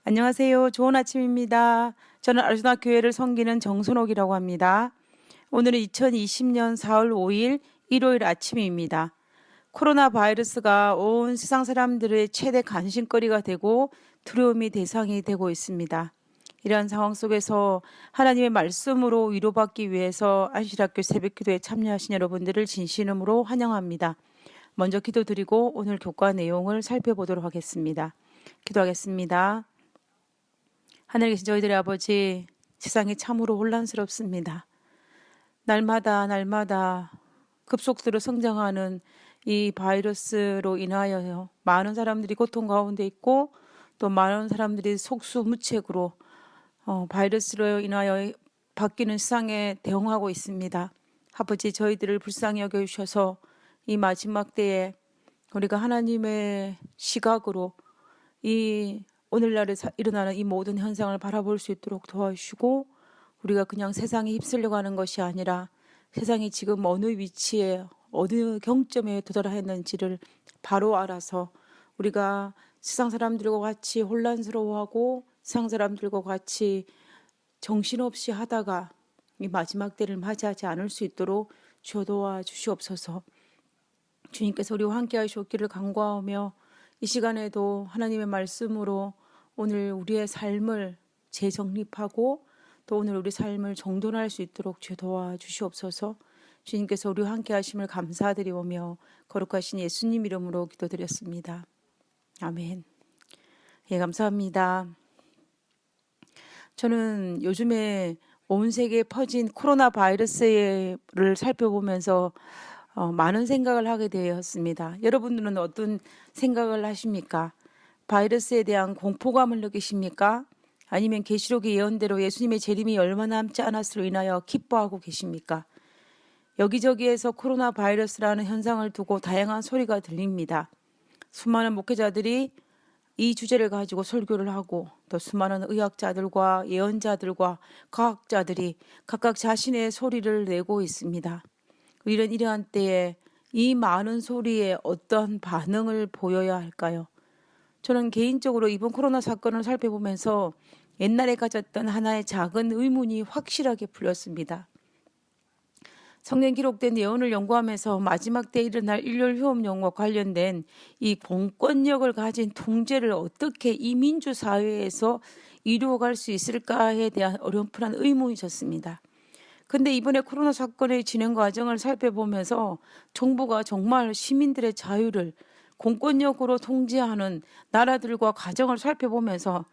안녕하세요. 좋은 아침입니다. 저는 아르주나 교회를 섬기는 정선옥이라고 합니다. 오늘은 2020년 4월 5일 일요일 아침입니다. 코로나 바이러스가 온 세상 사람들의 최대 관심거리가 되고 두려움이 대상이 되고 있습니다. 이러한 상황 속에서 하나님의 말씀으로 위로받기 위해서 안실학교 새벽기도에 참여하신 여러분들을 진심으로 환영합니다. 먼저 기도드리고 오늘 교과 내용을 살펴보도록 하겠습니다. 기도하겠습니다. 하늘에 계신 저희들의 아버지, 세상이 참으로 혼란스럽습니다. 날마다 급속도로 성장하는 이 바이러스로 인하여 많은 사람들이 고통 가운데 있고 또 많은 사람들이 속수무책으로 바이러스로 인하여 바뀌는 세상에 대응하고 있습니다. 아버지, 저희들을 불쌍히 여겨주셔서 이 마지막 때에 우리가 하나님의 시각으로 이 오늘날에 일어나는 이 모든 현상을 바라볼 수 있도록 도와주시고, 우리가 그냥 세상에 휩쓸려가는 것이 아니라 세상이 지금 어느 위치에 어느 경점에 도달했는지를 바로 알아서 우리가 세상 사람들과 같이 혼란스러워하고 세상 사람들과 같이 정신없이 하다가 이 마지막 때를 맞이하지 않을 수 있도록 주여 도와주시옵소서. 주님께서 우리와 함께 하시옵기를 간구하며 이 시간에도 하나님의 말씀으로 오늘 우리의 삶을 재정립하고 또 오늘 우리 삶을 정돈할 수 있도록 주여 도와주시옵소서. 주님께서 우리와 함께 하심을 감사드리오며 거룩하신 예수님 이름으로 기도드렸습니다. 아멘. 예, 감사합니다. 저는 요즘에 온 세계에 퍼진 코로나 바이러스를 살펴보면서 많은 생각을 하게 되었습니다. 여러분들은 어떤 생각을 하십니까? 바이러스에 대한 공포감을 느끼십니까? 아니면 계시록의 예언대로 예수님의 재림이 얼마 남지 않았으로 인하여 기뻐하고 계십니까? 여기저기에서 코로나 바이러스라는 현상을 두고 다양한 소리가 들립니다. 수많은 목회자들이 이 주제를 가지고 설교를 하고 또 수많은 의학자들과 예언자들과 과학자들이 각각 자신의 소리를 내고 있습니다. 우리는 이러한 때에 이 많은 소리에 어떤 반응을 보여야 할까요? 저는 개인적으로 이번 코로나 사건을 살펴보면서 옛날에 가졌던 하나의 작은 의문이 확실하게 풀렸습니다. 성경 기록된 예언을 연구하면서 마지막 때 일어날 일요일 휴업령과 관련된 이 공권력을 가진 통제를 어떻게 이 민주 사회에서 이루어갈 수 있을까에 대한 어렴풋한 의문이 있었습니다. 근데 이번에 코로나 사건의 진행 과정을 살펴보면서 정부가 정말 시민들의 자유를 공권력으로 통제하는 나라들과 과정을 살펴보면서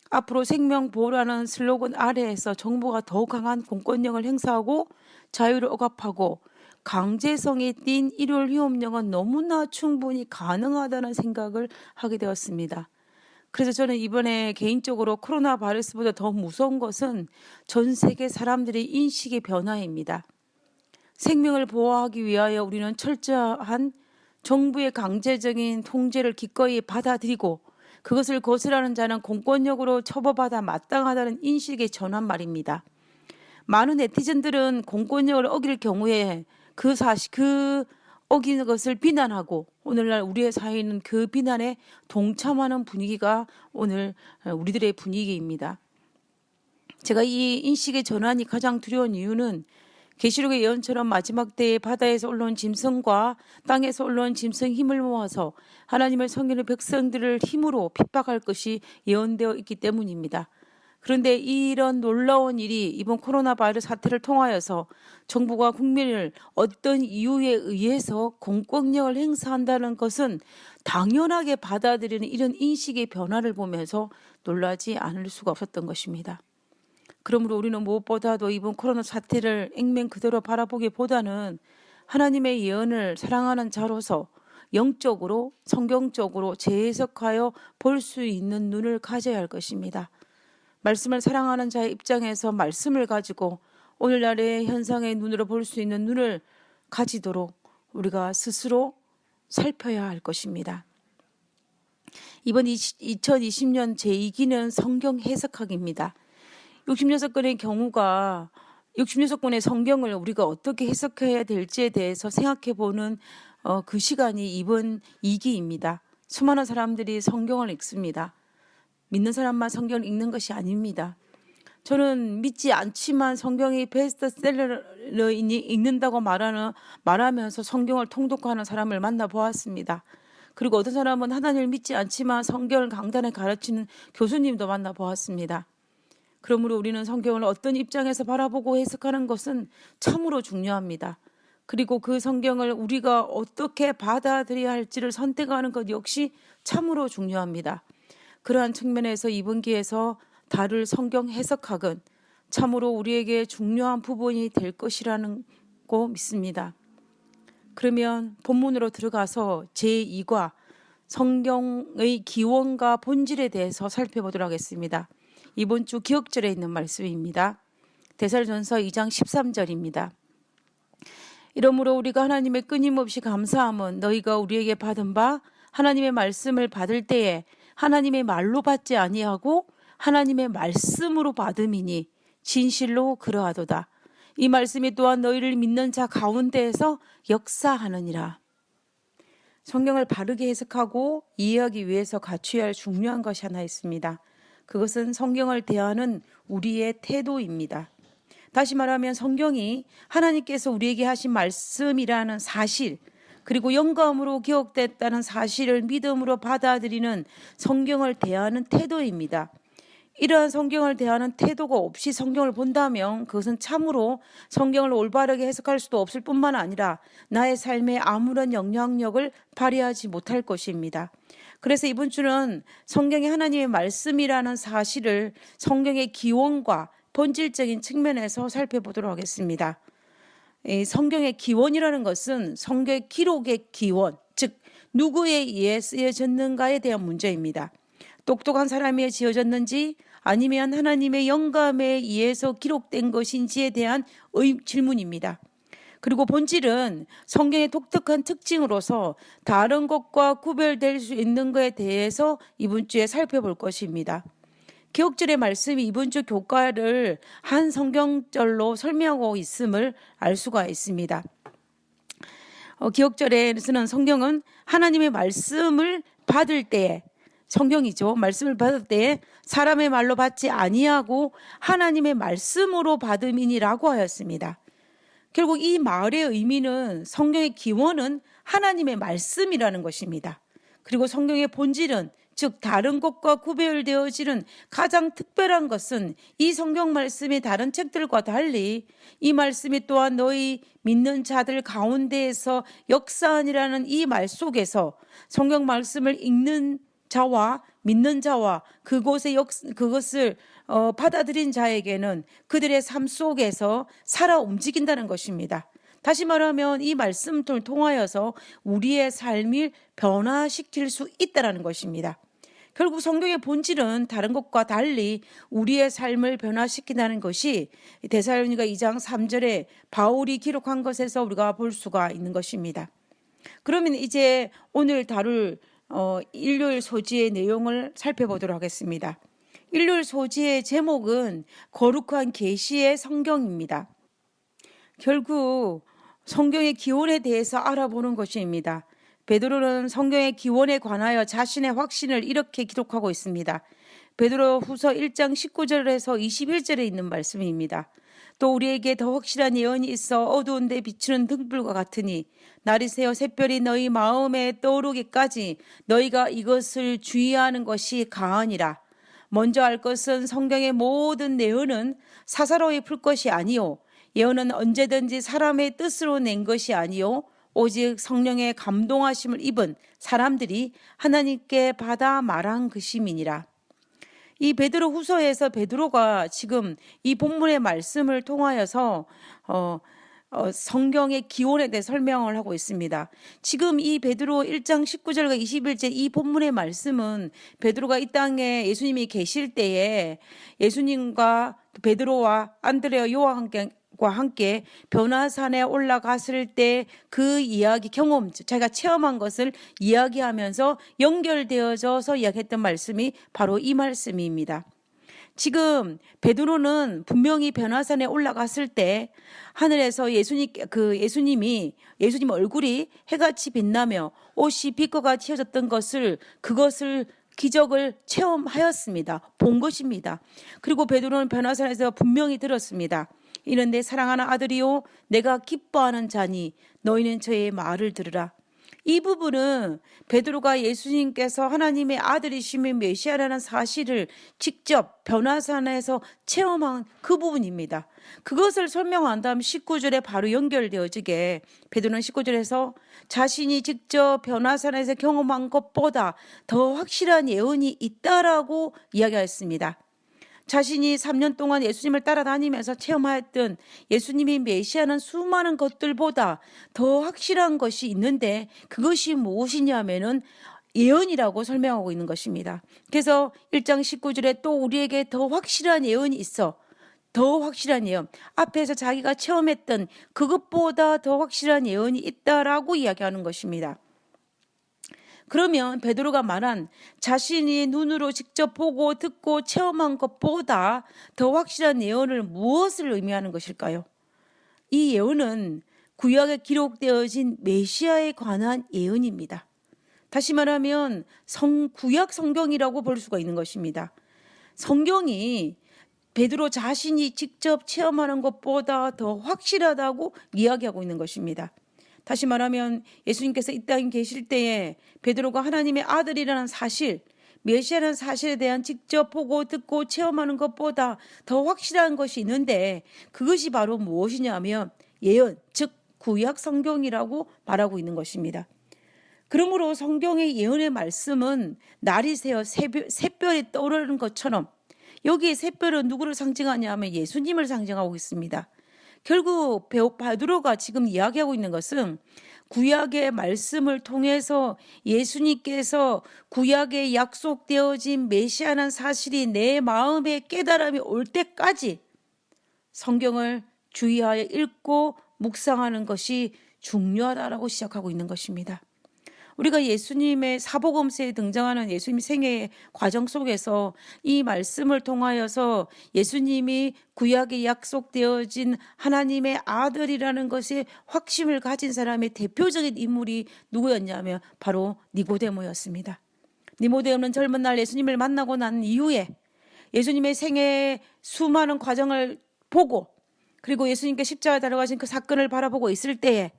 앞으로 생명보호라는 슬로건 아래에서 정부가 더 강한 공권력을 행사하고 자유를 억압하고 강제성이 띈 일요일 휴업령은 너무나 충분히 가능하다는 생각을 하게 되었습니다. 그래서 저는 이번에 개인적으로 코로나 바이러스보다 더 무서운 것은 전 세계 사람들의 인식의 변화입니다. 생명을 보호하기 위하여 우리는 철저한 정부의 강제적인 통제를 기꺼이 받아들이고 그것을 거스르는 자는 공권력으로 처벌받아 마땅하다는 인식의 전환 말입니다. 많은 네티즌들은 공권력을 어길 경우에 그 어기는 것을 비난하고 오늘날 우리의 사회는 그 비난에 동참하는 분위기가 오늘 우리들의 분위기입니다. 제가 이 인식의 전환이 가장 두려운 이유는 계시록의 예언처럼 마지막 때에 바다에서 올라온 짐승과 땅에서 올라온 짐승 힘을 모아서 하나님을 섬기는 백성들을 힘으로 핍박할 것이 예언되어 있기 때문입니다. 그런데 이런 놀라운 일이 이번 코로나 바이러스 사태를 통하여서 정부가 국민을 어떤 이유에 의해서 공권력을 행사한다는 것은 당연하게 받아들이는 이런 인식의 변화를 보면서 놀라지 않을 수가 없었던 것입니다. 그러므로 우리는 무엇보다도 이번 코로나 사태를 액면 그대로 바라보기보다는 하나님의 예언을 사랑하는 자로서 영적으로 성경적으로 재해석하여 볼 수 있는 눈을 가져야 할 것입니다. 말씀을 사랑하는 자의 입장에서 말씀을 가지고 오늘날의 현상의 눈으로 볼 수 있는 눈을 가지도록 우리가 스스로 살펴야 할 것입니다. 이번 2020년 제2기는 성경 해석학입니다. 66권의 경우가 66권의 성경을 우리가 어떻게 해석해야 될지에 대해서 생각해보는 그 시간이 이번 2기입니다. 수많은 사람들이 성경을 읽습니다. 믿는 사람만 성경을 읽는 것이 아닙니다. 저는 믿지 않지만 성경이 베스트셀러이니 읽는다고 말하면서 성경을 통독하는 사람을 만나보았습니다. 그리고 어떤 사람은 하나님을 믿지 않지만 성경을 강단에 가르치는 교수님도 만나보았습니다. 그러므로 우리는 성경을 어떤 입장에서 바라보고 해석하는 것은 참으로 중요합니다. 그리고 그 성경을 우리가 어떻게 받아들여야 할지를 선택하는 것 역시 참으로 중요합니다. 그러한 측면에서 이번 기회에서 다룰 성경 해석학은 참으로 우리에게 중요한 부분이 될 것이라는 거 믿습니다. 그러면 본문으로 들어가서 제2과 성경의 기원과 본질에 대해서 살펴보도록 하겠습니다. 이번 주 기억절에 있는 말씀입니다. 데살전서 2장 13절입니다. 이러므로 우리가 하나님의 끊임없이 감사함은 너희가 우리에게 받은 바 하나님의 말씀을 받을 때에 하나님의 말로 받지 아니하고 하나님의 말씀으로 받음이니 진실로 그러하도다. 이 말씀이 또한 너희를 믿는 자 가운데에서 역사하느니라. 성경을 바르게 해석하고 이해하기 위해서 갖춰야 할 중요한 것이 하나 있습니다. 그것은 성경을 대하는 우리의 태도입니다. 다시 말하면 성경이 하나님께서 우리에게 하신 말씀이라는 사실, 그리고 영감으로 기록됐다는 사실을 믿음으로 받아들이는 성경을 대하는 태도입니다. 이러한 성경을 대하는 태도가 없이 성경을 본다면 그것은 참으로 성경을 올바르게 해석할 수도 없을 뿐만 아니라 나의 삶에 아무런 영향력을 발휘하지 못할 것입니다. 그래서 이번 주는 성경이 하나님의 말씀이라는 사실을 성경의 기원과 본질적인 측면에서 살펴보도록 하겠습니다. 이 성경의 기원이라는 것은 성경의 기록의 기원, 즉 누구에 의해 쓰여졌는가에 대한 문제입니다. 똑똑한 사람이 지어졌는지 아니면 하나님의 영감에 의해서 기록된 것인지에 대한 질문입니다. 그리고 본질은 성경의 독특한 특징으로서 다른 것과 구별될 수 있는 것에 대해서 이번 주에 살펴볼 것입니다. 기억절의 말씀이 이번 주 교과를 한 성경절로 설명하고 있음을 알 수가 있습니다. 기억절에서는 성경은 하나님의 말씀을 받을 때에 성경이죠. 말씀을 받을 때에 사람의 말로 받지 아니하고 하나님의 말씀으로 받음이니라고 하였습니다. 결국 이 말의 의미는 성경의 기원은 하나님의 말씀이라는 것입니다. 그리고 성경의 본질은 즉 다른 것과 구별되어지는 가장 특별한 것은 이 성경 말씀이 다른 책들과 달리 이 말씀이 또한 너희 믿는 자들 가운데에서 역사하니라는 이 말 속에서 성경 말씀을 읽는 자와 믿는 자와 그것을 받아들인 자에게는 그들의 삶 속에서 살아 움직인다는 것입니다. 다시 말하면 이 말씀을 통하여서 우리의 삶을 변화시킬 수 있다는 것입니다. 결국 성경의 본질은 다른 것과 달리 우리의 삶을 변화시킨다는 것이 데살로니가 2장 3절에 바울이 기록한 것에서 우리가 볼 수가 있는 것입니다. 그러면 이제 오늘 다룰 일요일 소지의 내용을 살펴보도록 하겠습니다. 일요일 소지의 제목은 거룩한 계시의 성경입니다. 결국 성경의 기원에 대해서 알아보는 것입니다. 베드로는 성경의 기원에 관하여 자신의 확신을 이렇게 기록하고 있습니다. 베드로 후서 1장 19절에서 21절에 있는 말씀입니다. 또 우리에게 더 확실한 예언이 있어 어두운 데 비추는 등불과 같으니 날이 새어 샛별이 너희 마음에 떠오르기까지 너희가 이것을 주의하는 것이 가하니라. 먼저 알 것은 성경의 모든 내용은 사사로이 풀 것이 아니요 예언은 언제든지 사람의 뜻으로 낸 것이 아니요 오직 성령의 감동하심을 입은 사람들이 하나님께 받아 말한 것임이니라. 이 베드로 후서에서 베드로가 지금 이 본문의 말씀을 통하여서 성경의 기원에 대해 설명을 하고 있습니다. 지금 이 베드로 1장 19절과 21절 이 본문의 말씀은 베드로가 이 땅에 예수님이 계실 때에 예수님과 베드로와 안드레와 요한과 함께 변화산에 올라갔을 때 그 이야기 경험 자기가 체험한 것을 이야기하면서 연결되어져서 이야기했던 말씀이 바로 이 말씀입니다. 지금 베드로는 분명히 변화산에 올라갔을 때 하늘에서 예수님 얼굴이 해같이 빛나며 옷이 빛과 같이 휘어졌던 그것을 기적을 체험하였습니다. 본 것입니다. 그리고 베드로는 변화산에서 분명히 들었습니다. 이는 내 사랑하는 아들이요 내가 기뻐하는 자니 너희는 저의 말을 들으라. 이 부분은 베드로가 예수님께서 하나님의 아들이시며 메시아라는 사실을 직접 변화산에서 체험한 그 부분입니다. 그것을 설명한 다음 19절에 바로 연결되어지게 베드로는 19절에서 자신이 직접 변화산에서 경험한 것보다 더 확실한 예언이 있다라고 이야기하였습니다. 자신이 3년 동안 예수님을 따라다니면서 체험하였던 예수님이 메시아는 수많은 것들보다 더 확실한 것이 있는데 그것이 무엇이냐면은 예언이라고 설명하고 있는 것입니다. 그래서 1장 19절에 또 우리에게 더 확실한 예언이 있어. 더 확실한 예언. 앞에서 자기가 체험했던 그것보다 더 확실한 예언이 있다라고 이야기하는 것입니다. 그러면 베드로가 말한 자신이 눈으로 직접 보고 듣고 체험한 것보다 더 확실한 예언을 무엇을 의미하는 것일까요? 이 예언은 구약에 기록되어진 메시아에 관한 예언입니다. 다시 말하면 구약 성경이라고 볼 수가 있는 것입니다. 성경이 베드로 자신이 직접 체험하는 것보다 더 확실하다고 이야기하고 있는 것입니다. 다시 말하면 예수님께서 이 땅에 계실 때에 베드로가 하나님의 아들이라는 사실, 메시아라는 사실에 대한 직접 보고 듣고 체험하는 것보다 더 확실한 것이 있는데 그것이 바로 무엇이냐면 예언, 즉 구약 성경이라고 말하고 있는 것입니다. 그러므로 성경의 예언의 말씀은 날이 새어 샛별이 떠오르는 것처럼 여기에 샛별은 누구를 상징하냐면 예수님을 상징하고 있습니다. 결국 베드로가 지금 이야기하고 있는 것은 구약의 말씀을 통해서 예수님께서 구약에 약속되어진 메시아라는 사실이 내 마음에 깨달음이 올 때까지 성경을 주의하여 읽고 묵상하는 것이 중요하다라고 시작하고 있는 것입니다. 우리가 예수님의 사복음서에 등장하는 예수님 생애의 과정 속에서 이 말씀을 통하여서 예수님이 구약에 약속되어진 하나님의 아들이라는 것에 확신을 가진 사람의 대표적인 인물이 누구였냐면 바로 니고데모였습니다. 니고데모는 젊은 날 예수님을 만나고 난 이후에 예수님의 생애의 수많은 과정을 보고 그리고 예수님께 십자가에 달아가신 그 사건을 바라보고 있을 때에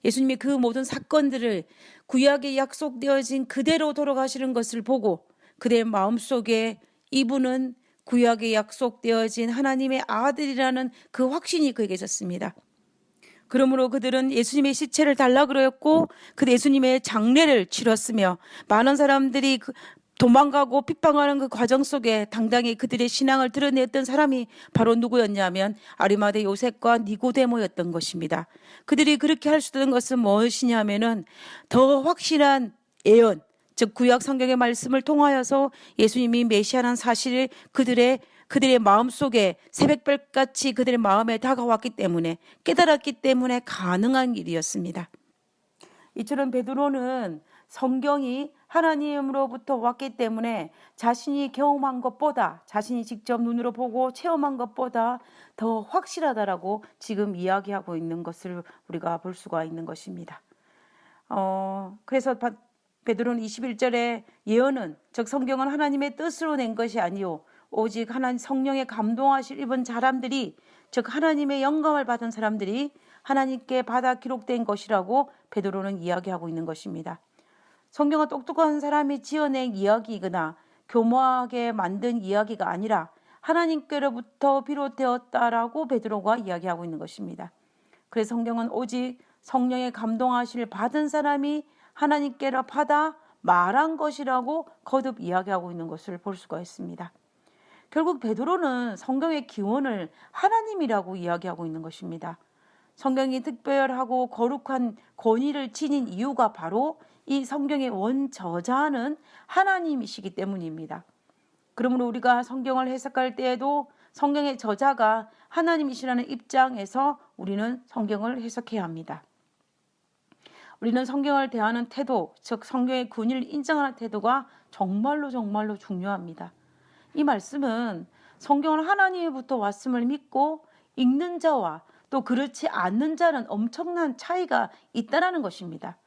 예수님이 그 모든 사건들을 구약에 약속되어진 그대로 돌아가시는 것을 보고 그들의 마음속에 이분은 구약에 약속되어진 하나님의 아들이라는 그 확신이 그에게 있었습니다. 그러므로 그들은 예수님의 시체를 달라 그랬고 그 예수님의 장례를 치렀으며 많은 사람들이 도망가고 핍박하는 그 과정 속에 당당히 그들의 신앙을 드러냈던 사람이 바로 누구였냐면 아리마대 요셉과 니고데모였던 것입니다. 그들이 그렇게 할 수 있는 것은 무엇이냐면은 더 확실한 예언, 즉 구약 성경의 말씀을 통하여서 예수님이 메시아라는 사실을 그들의 마음속에 새벽별같이 그들의 마음에 다가왔기 때문에 깨달았기 때문에 가능한 일이었습니다. 이처럼 베드로는 성경이 하나님으로부터 왔기 때문에 자신이 경험한 것보다 자신이 직접 눈으로 보고 체험한 것보다 더 확실하다라고 지금 이야기하고 있는 것을 우리가 볼 수가 있는 것입니다. 그래서 베드로는 21절에 예언은 즉 성경은 하나님의 뜻으로 낸 것이 아니요 오직 하나님 성령의 감동하실 입은 사람들이 즉 하나님의 영감을 받은 사람들이 하나님께 받아 기록된 것이라고 베드로는 이야기하고 있는 것입니다. 성경은 똑똑한 사람이 지어낸 이야기이거나 교모하게 만든 이야기가 아니라 하나님께로부터 비롯되었다라고 베드로가 이야기하고 있는 것입니다. 그래서 성경은 오직 성령의 감동하심을 받은 사람이 하나님께로 받아 말한 것이라고 거듭 이야기하고 있는 것을 볼 수가 있습니다. 결국 베드로는 성경의 기원을 하나님이라고 이야기하고 있는 것입니다. 성경이 특별하고 거룩한 권위를 지닌 이유가 바로 이 성경의 원저자는 하나님이시기 때문입니다. 그러므로 우리가 성경을 해석할 때에도 성경의 저자가 하나님이시라는 입장에서 우리는 성경을 해석해야 합니다. 우리는 성경을 대하는 태도, 즉 성경의 권위를 인정하는 태도가 정말로 중요합니다. 이 말씀은 성경은 하나님부터 왔음을 믿고 읽는 자와 또 그렇지 않는 자는 엄청난 차이가 있다는 것입니다.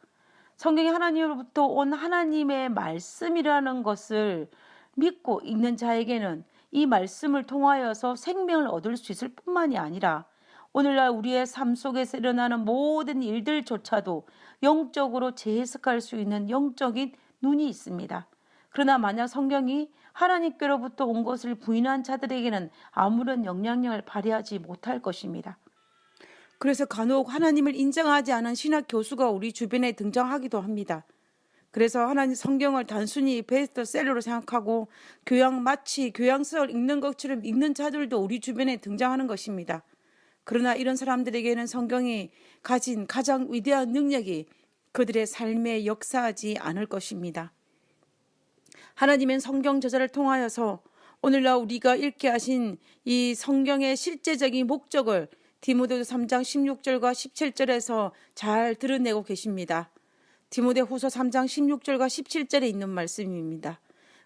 성경이 하나님으로부터 온 하나님의 말씀이라는 것을 믿고 읽는 자에게는 이 말씀을 통하여서 생명을 얻을 수 있을 뿐만이 아니라 오늘날 우리의 삶 속에서 일어나는 모든 일들조차도 영적으로 재해석할 수 있는 영적인 눈이 있습니다. 그러나 만약 성경이 하나님께로부터 온 것을 부인한 자들에게는 아무런 영향력을 발휘하지 못할 것입니다. 그래서 간혹 하나님을 인정하지 않은 신학 교수가 우리 주변에 등장하기도 합니다. 그래서 하나님 성경을 단순히 베스트셀러로 생각하고 마치 교양서를 읽는 것처럼 읽는 자들도 우리 주변에 등장하는 것입니다. 그러나 이런 사람들에게는 성경이 가진 가장 위대한 능력이 그들의 삶에 역사하지 않을 것입니다. 하나님은 성경 저자를 통하여서 오늘날 우리가 읽게 하신 이 성경의 실제적인 목적을 디모데후서 3장 16절과 17절에서 잘 드러내고 계십니다. 디모데후서 3장 16절과 17절에 있는 말씀입니다.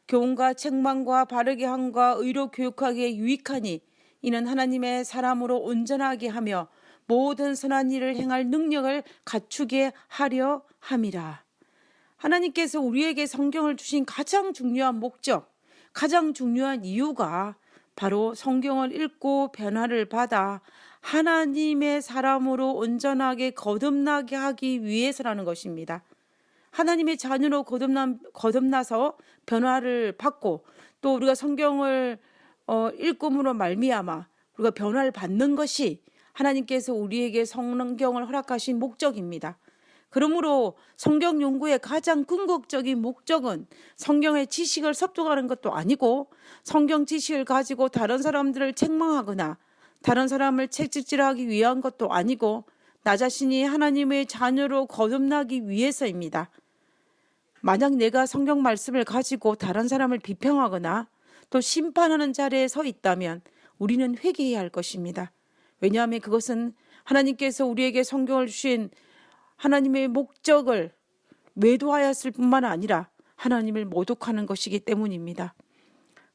교훈과 책망과 바르게 함과 의로 교육하기에 유익하니 이는 하나님의 사람으로 온전하게 하며 모든 선한 일을 행할 능력을 갖추게 하려 함이라. 하나님께서 우리에게 성경을 주신 가장 중요한 목적, 가장 중요한 이유가 바로 성경을 읽고 변화를 받아 하나님의 사람으로 온전하게 거듭나게 하기 위해서라는 것입니다. 하나님의 자녀로 거듭나서 변화를 받고 또 우리가 성경을 읽음으로 말미암아 우리가 변화를 받는 것이 하나님께서 우리에게 성경을 허락하신 목적입니다. 그러므로 성경 연구의 가장 궁극적인 목적은 성경의 지식을 습득하는 것도 아니고 성경 지식을 가지고 다른 사람들을 책망하거나 다른 사람을 채찍질하기 위한 것도 아니고 나 자신이 하나님의 자녀로 거듭나기 위해서입니다. 만약 내가 성경 말씀을 가지고 다른 사람을 비평하거나 또 심판하는 자리에 서 있다면 우리는 회개해야 할 것입니다. 왜냐하면 그것은 하나님께서 우리에게 성경을 주신 하나님의 목적을 외도하였을 뿐만 아니라 하나님을 모독하는 것이기 때문입니다.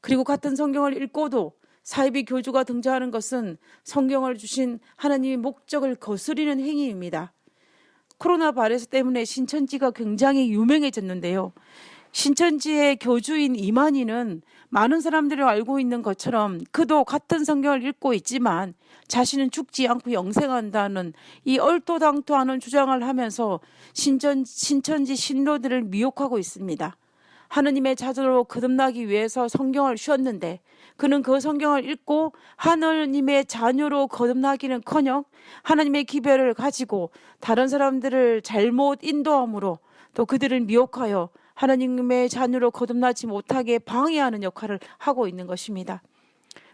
그리고 같은 성경을 읽고도 사이비 교주가 등장하는 것은 성경을 주신 하나님의 목적을 거스리는 행위입니다. 코로나 바이러스 때문에 신천지가 굉장히 유명해졌는데요. 신천지의 교주인 이만희는 많은 사람들이 알고 있는 것처럼 그도 같은 성경을 읽고 있지만 자신은 죽지 않고 영생한다는 이 얼토당토하는 주장을 하면서 신천지 신도들을 미혹하고 있습니다. 하느님의 자녀로 거듭나기 위해서 성경을 쉬었는데 그는 그 성경을 읽고 하느님의 자녀로 거듭나기는커녕 하나님의 기별을 가지고 다른 사람들을 잘못 인도함으로 또 그들을 미혹하여 하나님의 자녀로 거듭나지 못하게 방해하는 역할을 하고 있는 것입니다.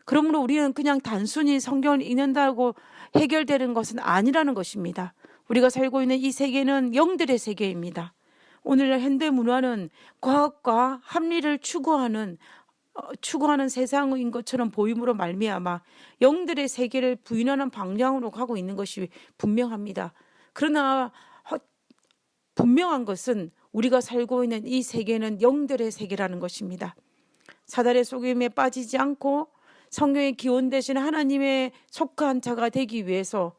그러므로 우리는 그냥 단순히 성경을 읽는다고 해결되는 것은 아니라는 것입니다. 우리가 살고 있는 이 세계는 영들의 세계입니다. 오늘날 현대 문화는 과학과 합리를 추구하는 세상인 것처럼 보임으로 말미암아 영들의 세계를 부인하는 방향으로 가고 있는 것이 분명합니다. 그러나 분명한 것은 우리가 살고 있는 이 세계는 영들의 세계라는 것입니다. 사단의 속임에 빠지지 않고 성경의 기원 대신 하나님의 속한 자가 되기 위해서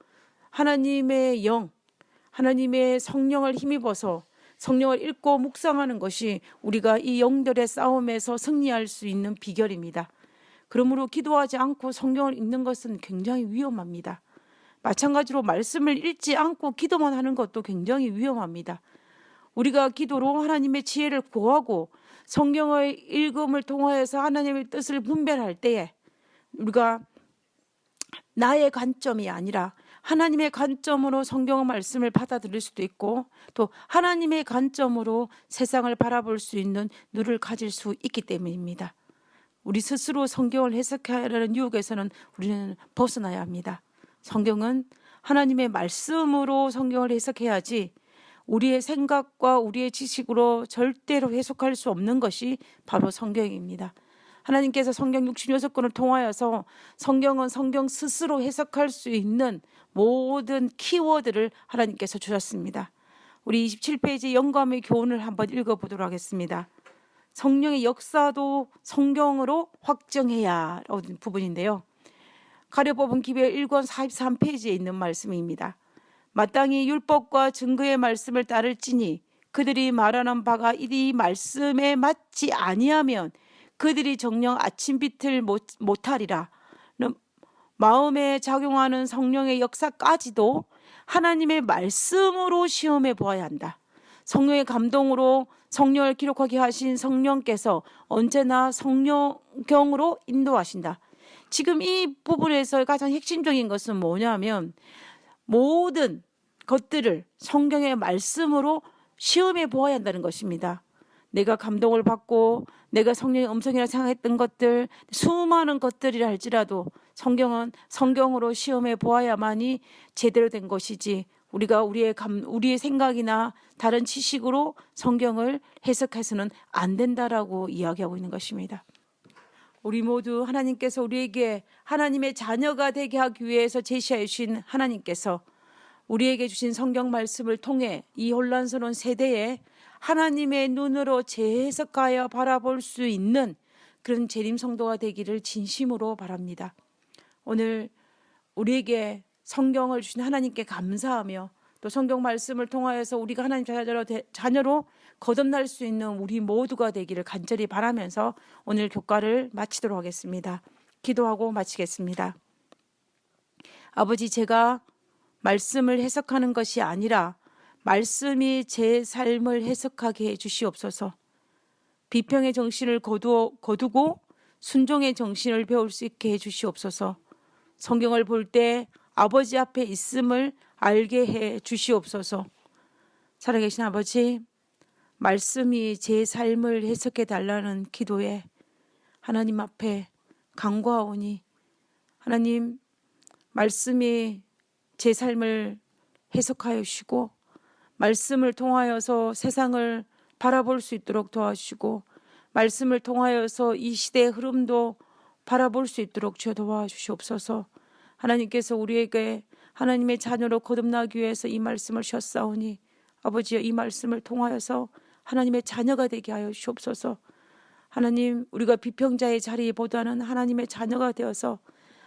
하나님의 영, 하나님의 성령을 힘입어서 성령을 읽고 묵상하는 것이 우리가 이 영들의 싸움에서 승리할 수 있는 비결입니다. 그러므로 기도하지 않고 성경을 읽는 것은 굉장히 위험합니다. 마찬가지로 말씀을 읽지 않고 기도만 하는 것도 굉장히 위험합니다. 우리가 기도로 하나님의 지혜를 구하고 성경의 읽음을 통하여서 하나님의 뜻을 분별할 때에 우리가 나의 관점이 아니라 하나님의 관점으로 성경 말씀을 받아들일 수도 있고 또 하나님의 관점으로 세상을 바라볼 수 있는 눈을 가질 수 있기 때문입니다. 우리 스스로 성경을 해석하려는 유혹에서는 우리는 벗어나야 합니다. 성경은 하나님의 말씀으로 성경을 해석해야지 우리의 생각과 우리의 지식으로 절대로 해석할 수 없는 것이 바로 성경입니다. 하나님께서 성경 66권을 통하여서 성경은 성경 스스로 해석할 수 있는 모든 키워드를 하나님께서 주셨습니다. 우리 27페이지 영감의 교훈을 한번 읽어보도록 하겠습니다. 성령의 역사도 성경으로 확정해야 라는 부분인데요. 가려뽑은 기별 1권 43페이지에 있는 말씀입니다. 마땅히 율법과 증거의 말씀을 따를지니 그들이 말하는 바가 이 말씀에 맞지 아니하면 그들이 정녕 아침빛을 못하리라. 마음에 작용하는 성령의 역사까지도 하나님의 말씀으로 시험해 보아야 한다. 성령의 감동으로 성령을 기록하게 하신 성령께서 언제나 성령경으로 인도하신다. 지금 이 부분에서 가장 핵심적인 것은 뭐냐면 모든 것들을 성경의 말씀으로 시험해 보아야 한다는 것입니다. 내가 감동을 받고 내가 성령의 음성이라 생각했던 것들, 수많은 것들이라 할지라도 성경은 성경으로 시험해 보아야만이 제대로 된 것이지, 우리가 우리의 생각이나 다른 지식으로 성경을 해석해서는 안 된다라고 이야기하고 있는 것입니다. 우리 모두 하나님께서 우리에게 하나님의 자녀가 되게 하기 위해서 제시해 주신 하나님께서 우리에게 주신 성경 말씀을 통해 이 혼란스러운 세대에 하나님의 눈으로 재해석하여 바라볼 수 있는 그런 재림 성도가 되기를 진심으로 바랍니다. 오늘 우리에게 성경을 주신 하나님께 감사하며 또 성경 말씀을 통하여서 우리가 하나님 자녀로 거듭날 수 있는 우리 모두가 되기를 간절히 바라면서 오늘 교과를 마치도록 하겠습니다. 기도하고 마치겠습니다. 아버지, 제가 말씀을 해석하는 것이 아니라 말씀이 제 삶을 해석하게 해 주시옵소서. 비평의 정신을 거두고 순종의 정신을 배울 수 있게 해 주시옵소서. 성경을 볼 때 아버지 앞에 있음을 알게 해 주시옵소서. 살아계신 아버지, 말씀이 제 삶을 해석해 달라는 기도에 하나님 앞에 간구하오니, 하나님, 말씀이 제 삶을 해석하여 주시고 말씀을 통하여서 세상을 바라볼 수 있도록 도와주시고 말씀을 통하여서 이 시대의 흐름도 바라볼 수 있도록 주여 도와주시옵소서. 하나님께서 우리에게 하나님의 자녀로 거듭나기 위해서 이 말씀을 주셨사오니 아버지여, 이 말씀을 통하여서 하나님의 자녀가 되게 하여 주옵소서. 하나님, 우리가 비평자의 자리보다는 하나님의 자녀가 되어서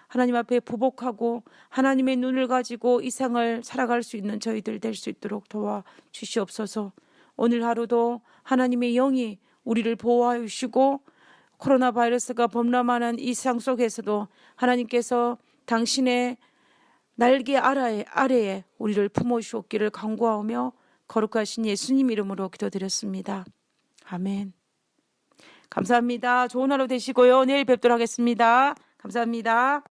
하나님 앞에 부복하고 하나님의 눈을 가지고 이 생을 살아갈 수 있는 저희들 될 수 있도록 도와주시옵소서. 오늘 하루도 하나님의 영이 우리를 보호하여 주시고 코로나 바이러스가 범람하는 이 세상 속에서도 하나님께서 당신의 날개 아래에 우리를 품어주옵기를 간구하며 거룩하신 예수님 이름으로 기도드렸습니다. 아멘. 감사합니다. 좋은 하루 되시고요. 내일 뵙도록 하겠습니다. 감사합니다.